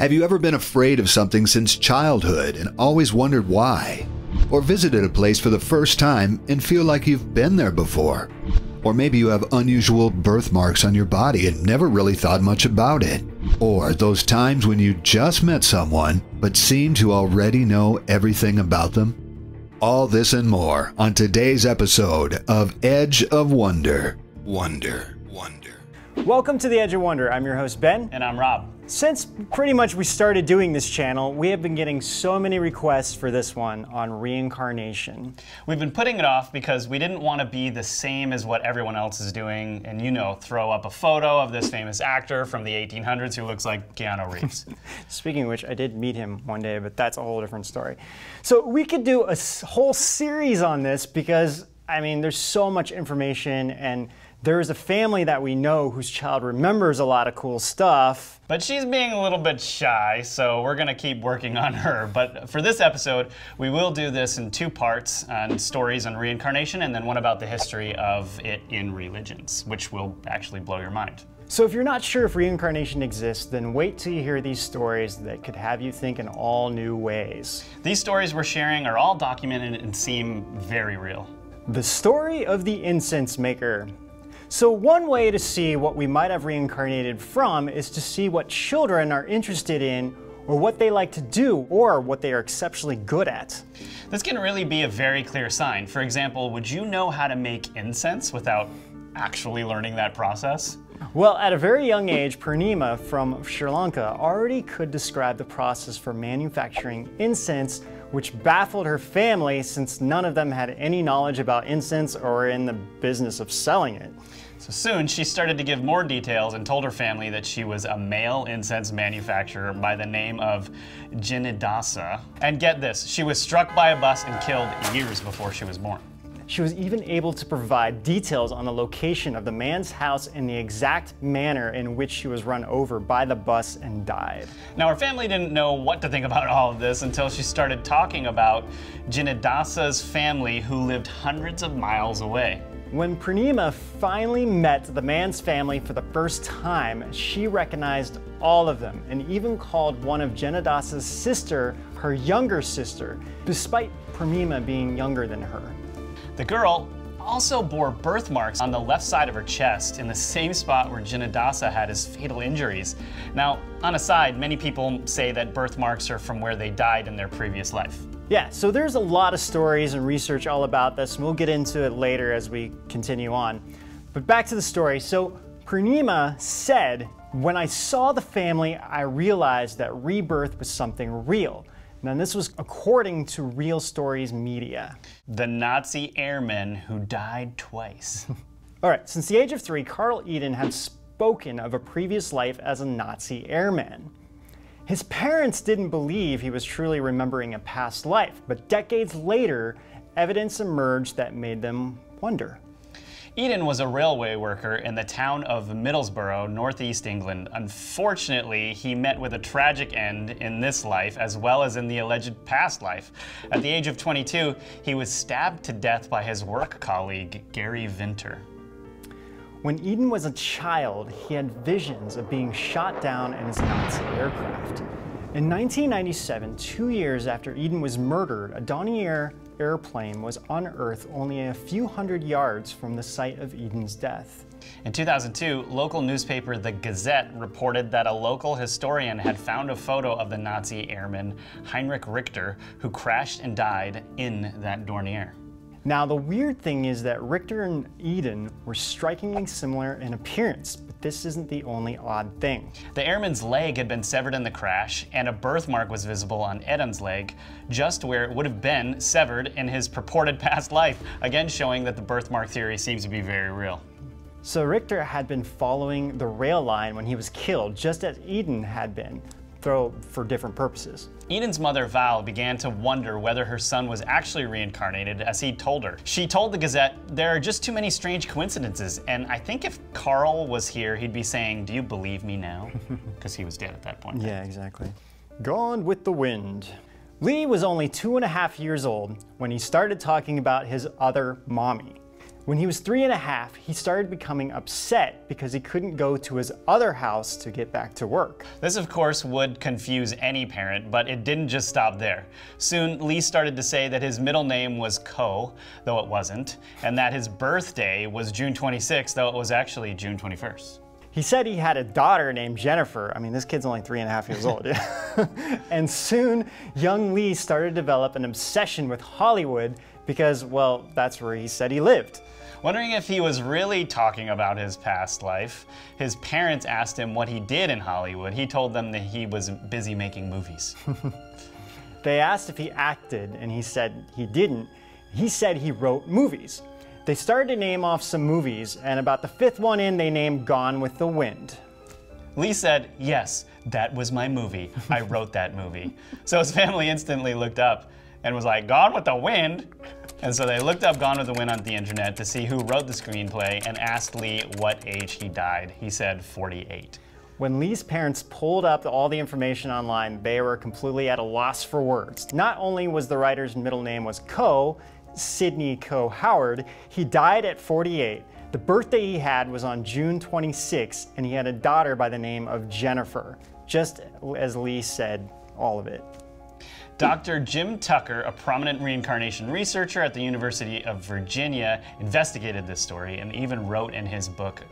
Have you ever been afraid of something since childhood and always wondered why? Or visited a place for the first time and feel like you've been there before? Or maybe you have unusual birthmarks on your body and never really thought much about it. Or those times when you just met someone but seem to already know everything about them. All this and more on today's episode of Edge of Wonder. Wonder. Welcome to the Edge of Wonder. I'm your host Ben. And I'm Rob. Since pretty much we started doing this channel, we have been getting so many requests for this one on reincarnation. We've been putting it off because we didn't want to be the same as what everyone else is doing and, you know, throw up a photo of this famous actor from the 1800s who looks like Keanu Reeves. Speaking of which, I did meet him one day, but that's a whole different story. So we could do a whole series on this because, I mean, there's so much information, and there is a family that we know whose child remembers a lot of cool stuff. But she's being a little bit shy, so we're gonna keep working on her. But for this episode, we will do this in two parts on stories on reincarnation and then one about the history of it in religions, which will actually blow your mind. So if you're not sure if reincarnation exists, then wait till you hear these stories that could have you think in all new ways. These stories we're sharing are all documented and seem very real. The story of the incense maker. So one way to see what we might have reincarnated from is to see what children are interested in, or what they like to do, or what they are exceptionally good at. This can really be a very clear sign. For example, would you know how to make incense without actually learning that process? Well, at a very young age, Purnima from Sri Lanka already could describe the process for manufacturing incense, which baffled her family since none of them had any knowledge about incense or were in the business of selling it. So soon she started to give more details and told her family that she was a male incense manufacturer by the name of Jinidasa. And get this, she was struck by a bus and killed years before she was born. She was even able to provide details on the location of the man's house and the exact manner in which she was run over by the bus and died. Now her family didn't know what to think about all of this until she started talking about Jinidasa's family who lived hundreds of miles away. When Purnima finally met the man's family for the first time, she recognized all of them and even called one of Jinidasa's sister her younger sister, despite Purnima being younger than her. The girl also bore birthmarks on the left side of her chest in the same spot where Jinidasa had his fatal injuries. Now, on a side, many people say that birthmarks are from where they died in their previous life. Yeah, so there's a lot of stories and research all about this, and we'll get into it later as we continue on. But back to the story. So Purnima said, "When I saw the family, I realized that rebirth was something real." Now, this was according to Real Stories Media. The Nazi airman who died twice. All right, since the age of 3, Carl Eden had spoken of a previous life as a Nazi airman. His parents didn't believe he was truly remembering a past life, but decades later, evidence emerged that made them wonder. Eden was a railway worker in the town of Middlesbrough, northeast England. Unfortunately, he met with a tragic end in this life as well as in the alleged past life. At the age of 22, he was stabbed to death by his work colleague, Gary Vinter. When Eden was a child, he had visions of being shot down in his Nazi aircraft. In 1997, 2 years after Eden was murdered, a Dornier airplane was unearthed only a few hundred yards from the site of Eden's death. In 2002, local newspaper The Gazette reported that a local historian had found a photo of the Nazi airman Heinrich Richter, who crashed and died in that Dornier. Now, the weird thing is that Richter and Eden were strikingly similar in appearance, but this isn't the only odd thing. The airman's leg had been severed in the crash, and a birthmark was visible on Eden's leg, just where it would have been severed in his purported past life, again showing that the birthmark theory seems to be very real. So Richter had been following the rail line when he was killed, just as Eden had been, though for different purposes. Eden's mother, Val, began to wonder whether her son was actually reincarnated, as he told her. She told the Gazette, "There are just too many strange coincidences, and I think if Carl was here, he'd be saying, 'Do you believe me now?'" Because he was dead at that point. Yeah, exactly. Gone with the wind. Lee was only 2.5 years old when he started talking about his other mommy. When he was 3.5, he started becoming upset because he couldn't go to his other house to get back to work. This, of course, would confuse any parent, but it didn't just stop there. Soon, Lee started to say that his middle name was Ko, though it wasn't, and that his birthday was June 26th, though it was actually June 21st. He said he had a daughter named Jennifer. I mean, this kid's only 3.5 years old. And soon, young Lee started to develop an obsession with Hollywood because, well, that's where he said he lived. Wondering if he was really talking about his past life, his parents asked him what he did in Hollywood. He told them that he was busy making movies. They asked if he acted, and he said he didn't. He said he wrote movies. They started to name off some movies, and about the 5th one in, they named Gone with the Wind. Lee said, yes, that was my movie. I wrote that movie. So his family instantly looked up and was like, Gone with the Wind? And so they looked up Gone with the Wind on the internet to see who wrote the screenplay and asked Lee what age he died. He said 48. When Lee's parents pulled up all the information online, they were completely at a loss for words. Not only was the writer's middle name was Ko, Sidney Ko Howard, he died at 48. The birthday he had was on June 26, and he had a daughter by the name of Jennifer. Just as Lee said, all of it. Dr. Jim Tucker, a prominent reincarnation researcher at the University of Virginia, investigated this story and even wrote in his book,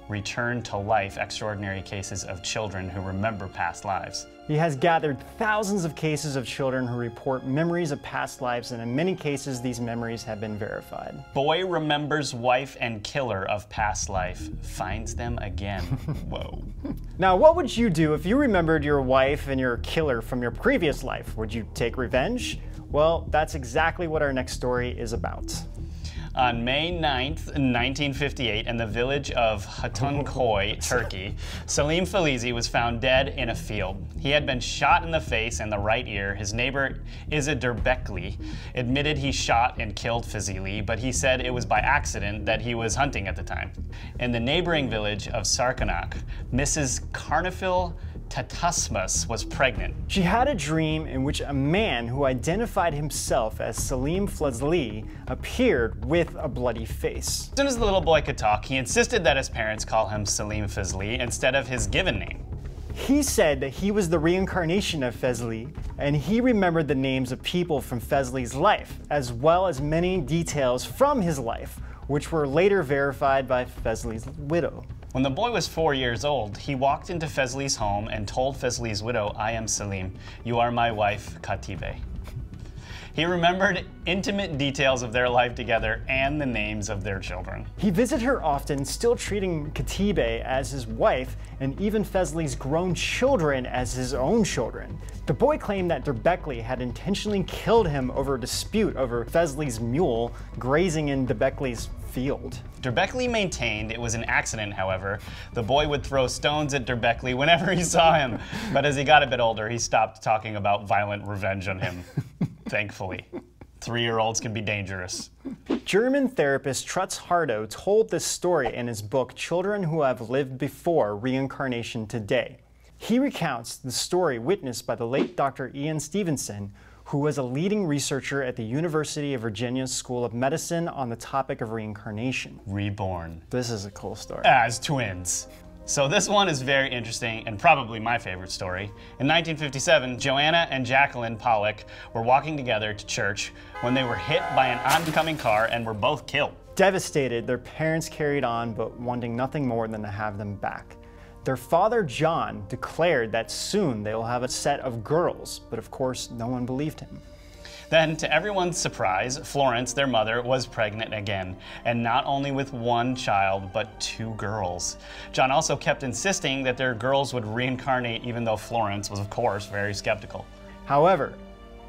Return to Life: Extraordinary Cases of Children Who Remember Past Lives. He has gathered thousands of cases of children who report memories of past lives, and in many cases, these memories have been verified. Boy remembers wife and killer of past life, finds them again. Whoa. Now, what would you do if you remembered your wife and your killer from your previous life? Would you take revenge? Well, that's exactly what our next story is about. On May 9th, 1958, in the village of Hatunköy, Turkey, Salim Felizi was found dead in a field. He had been shot in the face and the right ear. His neighbor, Izza Derbekli, admitted he shot and killed Fazili, but he said it was by accident, that he was hunting at the time. In the neighboring village of Sarkanak, Mrs. Carnifil Tatasmus was pregnant. She had a dream in which a man who identified himself as Salim Fazli appeared with a bloody face. As soon as the little boy could talk, he insisted that his parents call him Salim Fazli instead of his given name. He said that he was the reincarnation of Fazli, and he remembered the names of people from Fazli's life, as well as many details from his life, which were later verified by Fazli's widow. When the boy was 4 years old, he walked into Fezli's home and told Fezli's widow, I am Salim. You are my wife, Katibe. He remembered intimate details of their life together and the names of their children. He visited her often, still treating Katibe as his wife, and even Fezli's grown children as his own children. The boy claimed that Derbekli had intentionally killed him over a dispute over Fezli's mule grazing in Derbekli's field. Derbekli maintained it was an accident, however. The boy would throw stones at Derbekli whenever he saw him, but as he got a bit older, he stopped talking about violent revenge on him. Thankfully. 3-year-olds can be dangerous. German therapist Trutz Hardow told this story in his book, Children Who Have Lived Before Reincarnation Today. He recounts the story witnessed by the late Dr. Ian Stevenson, who was a leading researcher at the University of Virginia's School of Medicine on the topic of reincarnation. Reborn. This is a cool story. As twins. So this one is very interesting and probably my favorite story. In 1957, Joanna and Jacqueline Pollock were walking together to church when they were hit by an oncoming car and were both killed. Devastated, their parents carried on, but wanting nothing more than to have them back. Their father, John, declared that soon they will have a set of girls, but of course, no one believed him. Then, to everyone's surprise, Florence, their mother, was pregnant again, and not only with one child, but 2 girls. John also kept insisting that their girls would reincarnate, even though Florence was, of course, very skeptical. However,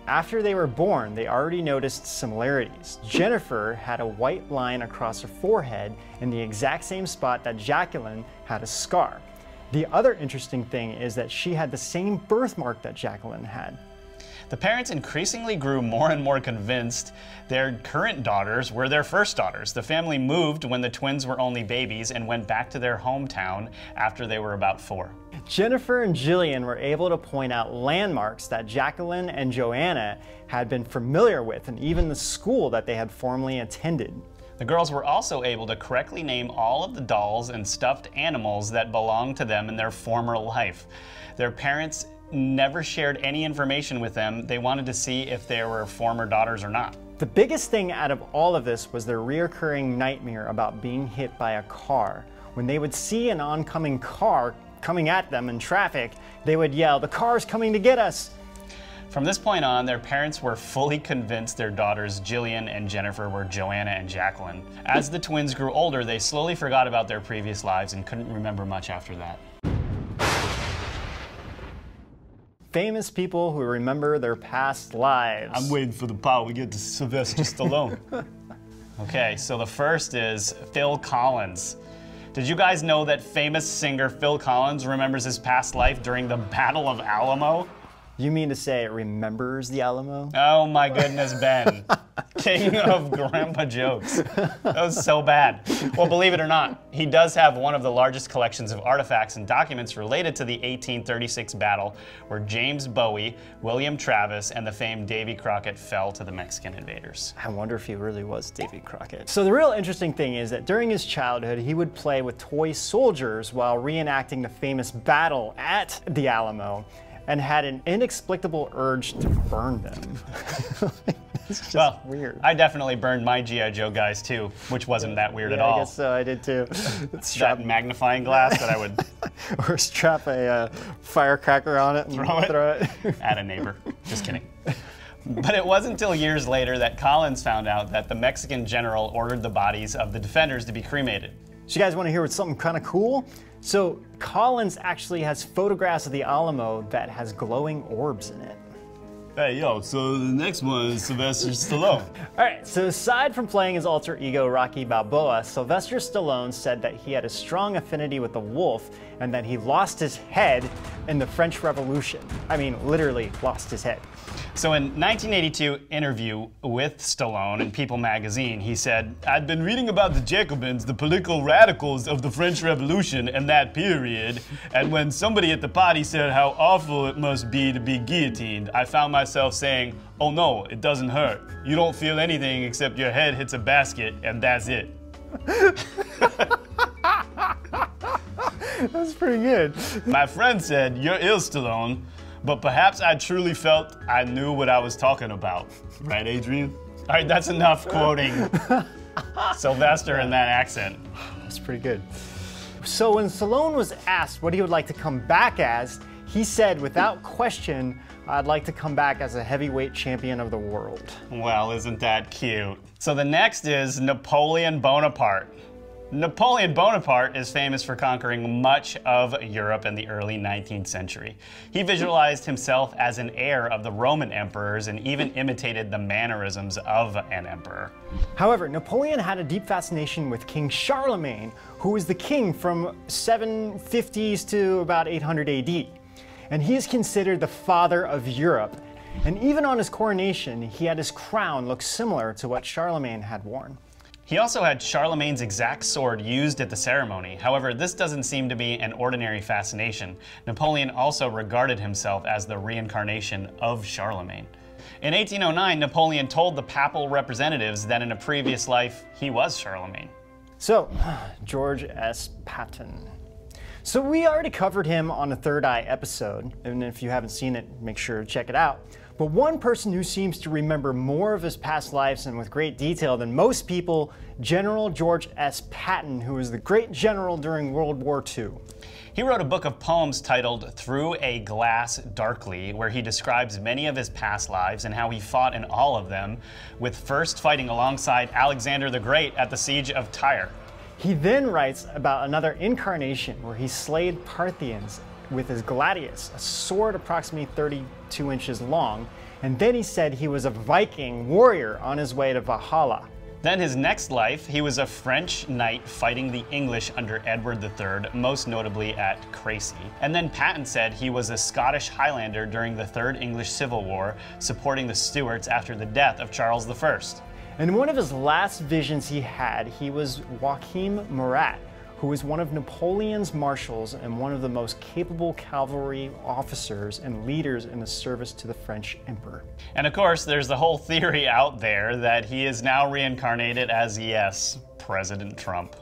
after they were born, they already noticed similarities. Jennifer had a white line across her forehead in the exact same spot that Jacqueline had a scar. The other interesting thing is that she had the same birthmark that Jacqueline had. The parents increasingly grew more and more convinced their current daughters were their first daughters. The family moved when the twins were only babies and went back to their hometown after they were about 4. Jennifer and Jillian were able to point out landmarks that Jacqueline and Joanna had been familiar with, and even the school that they had formerly attended. The girls were also able to correctly name all of the dolls and stuffed animals that belonged to them in their former life. Their parents never shared any information with them. They wanted to see if they were former daughters or not. The biggest thing out of all of this was their reoccurring nightmare about being hit by a car. When they would see an oncoming car coming at them in traffic, they would yell, "The car's coming to get us!" From this point on, their parents were fully convinced their daughters Jillian and Jennifer were Joanna and Jacqueline. As the twins grew older, they slowly forgot about their previous lives and couldn't remember much after that. Famous people who remember their past lives. I'm waiting for the part we get to Sylvester Stallone. Okay, so the first is Phil Collins. Did you guys know that famous singer Phil Collins remembers his past life during the Battle of Alamo? You mean to say it remembers the Alamo? Oh my goodness, Ben. King of grandpa jokes. That was so bad. Well, believe it or not, he does have one of the largest collections of artifacts and documents related to the 1836 battle where James Bowie, William Travis, and the famed Davy Crockett fell to the Mexican invaders. I wonder if he really was Davy Crockett. So the real interesting thing is that during his childhood, he would play with toy soldiers while reenacting the famous battle at the Alamo, and had an inexplicable urge to burn them. It's just well, weird. I definitely burned my G.I. Joe guys too, which wasn't that weird at all. I guess so, I did too. That magnifying glass that I would... or strap a firecracker on it and throw it. At a neighbor. Just kidding. But it wasn't until years later that Collins found out that the Mexican general ordered the bodies of the defenders to be cremated. So you guys want to hear what's something kind of cool? So Collins actually has photographs of the Alamo that has glowing orbs in it. Hey, yo, so the next one is Sylvester Stallone. All right, so aside from playing his alter ego Rocky Balboa, Sylvester Stallone said that he had a strong affinity with the wolf and that he lost his head in the French Revolution. I mean, literally lost his head. So in 1982 interview with Stallone in People magazine, he said, "I'd been reading about the Jacobins, the political radicals of the French Revolution and that period, and when somebody at the party said how awful it must be to be guillotined, I found myself saying, oh no, it doesn't hurt. You don't feel anything except your head hits a basket and that's it." That's pretty good. My friend said, "You're ill, Stallone, but perhaps I truly felt I knew what I was talking about." Right, Adrian? All right, that's enough quoting Sylvester in that accent. That's pretty good. So when Stallone was asked what he would like to come back as, he said, without question, "I'd like to come back as a heavyweight champion of the world." Well, isn't that cute? So the next is Napoleon Bonaparte. Napoleon Bonaparte is famous for conquering much of Europe in the early 19th century. He visualized himself as an heir of the Roman emperors and even imitated the mannerisms of an emperor. However, Napoleon had a deep fascination with King Charlemagne, who was the king from 750s to about 800 AD. And he is considered the father of Europe. And even on his coronation, he had his crown look similar to what Charlemagne had worn. He also had Charlemagne's exact sword used at the ceremony. However, this doesn't seem to be an ordinary fascination. Napoleon also regarded himself as the reincarnation of Charlemagne. In 1809, Napoleon told the papal representatives that in a previous life, he was Charlemagne. So, George S. Patton. So we already covered him on a Third Eye episode, and if you haven't seen it, make sure to check it out. But one person who seems to remember more of his past lives and with great detail than most people, General George S. Patton, who was the great general during World War II. He wrote a book of poems titled Through a Glass Darkly, where he describes many of his past lives and how he fought in all of them, with first fighting alongside Alexander the Great at the Siege of Tyre. He then writes about another incarnation where he slayed Parthians with his gladius, a sword approximately 32 inches long, and then he said he was a Viking warrior on his way to Valhalla. Then his next life, he was a French knight fighting the English under Edward III, most notably at Crecy. And then Patton said he was a Scottish Highlander during the Third English Civil War, supporting the Stuarts after the death of Charles I. In one of his last visions he was Joachim Murat, who was one of Napoleon's marshals and one of the most capable cavalry officers and leaders in the service to the French emperor. And of course, there's the whole theory out there that he is now reincarnated as, yes, President Trump.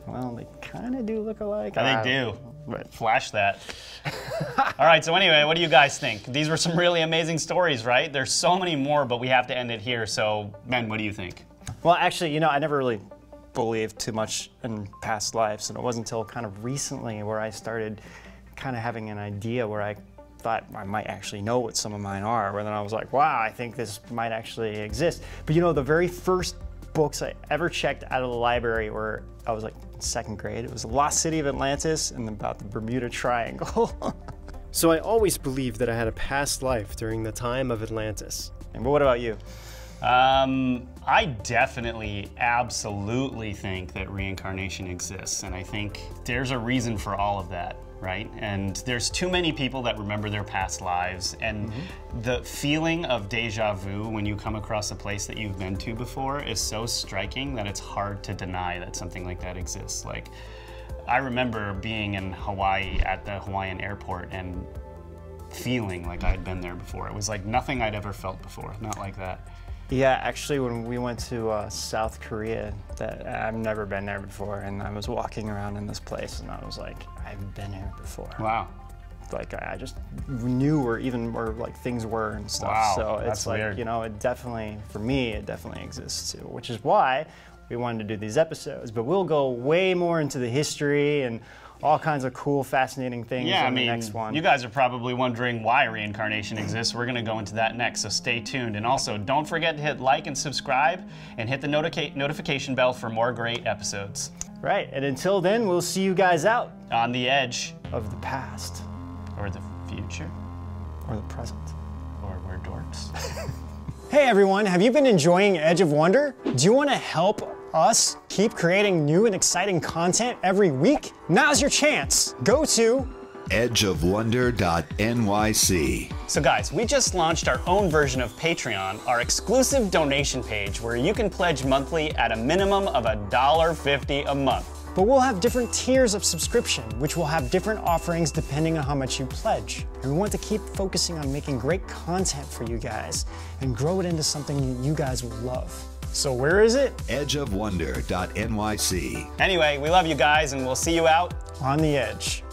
Well, they kind of do look alike. They do. But flash that. All right, so anyway, what do you guys think? These were some really amazing stories, right? There's so many more, but we have to end it here. So, Ben, what do you think? Well, actually, you know, I never really believed too much in past lives, and it wasn't until kind of recently where I started kind of having an idea where I thought I might actually know what some of mine are, where then I was like, wow, I think this might actually exist. But you know, the very first books I ever checked out of the library were, I was like in 2nd grade. It was The Lost City of Atlantis and about the Bermuda Triangle. So I always believed that I had a past life during the time of Atlantis. And what about you? I definitely, absolutely think that reincarnation exists, and I think there's a reason for all of that, right? And there's too many people that remember their past lives, and the feeling of deja vu when you come across a place that you've been to before is so striking that it's hard to deny that something like that exists. Like, I remember being in Hawaii at the Hawaiian airport and feeling like I had been there before. It was like nothing I'd ever felt before, not like that. Yeah, actually, when we went to South Korea, I've never been there before, and I was walking around in this place, and I was like, I've been here before. Wow. Like, I just knew where like things were and stuff. Wow, so that's it's like, weird. you know, it definitely, for me, it definitely exists too, which is why we wanted to do these episodes. But we'll go way more into the history and all kinds of cool, fascinating things in the next one. You guys are probably wondering why reincarnation exists. We're going to go into that next, so stay tuned. And also, don't forget to hit like and subscribe, and hit the notification bell for more great episodes. Right, and until then, we'll see you guys out On the edge. of the past. Or the future. Or the present. Or we're dorks. Hey everyone, have you been enjoying Edge of Wonder? Do you want to help us keep creating new and exciting content every week? Now's your chance. Go to edgeofwonder.nyc. So guys, we just launched our own version of Patreon, our exclusive donation page where you can pledge monthly at a minimum of $1.50 a month. But we'll have different tiers of subscription, which will have different offerings depending on how much you pledge. And we want to keep focusing on making great content for you guys and grow it into something you guys will love. So where is it? edgeofwonder.nyc. Anyway, we love you guys, and we'll see you out On the edge.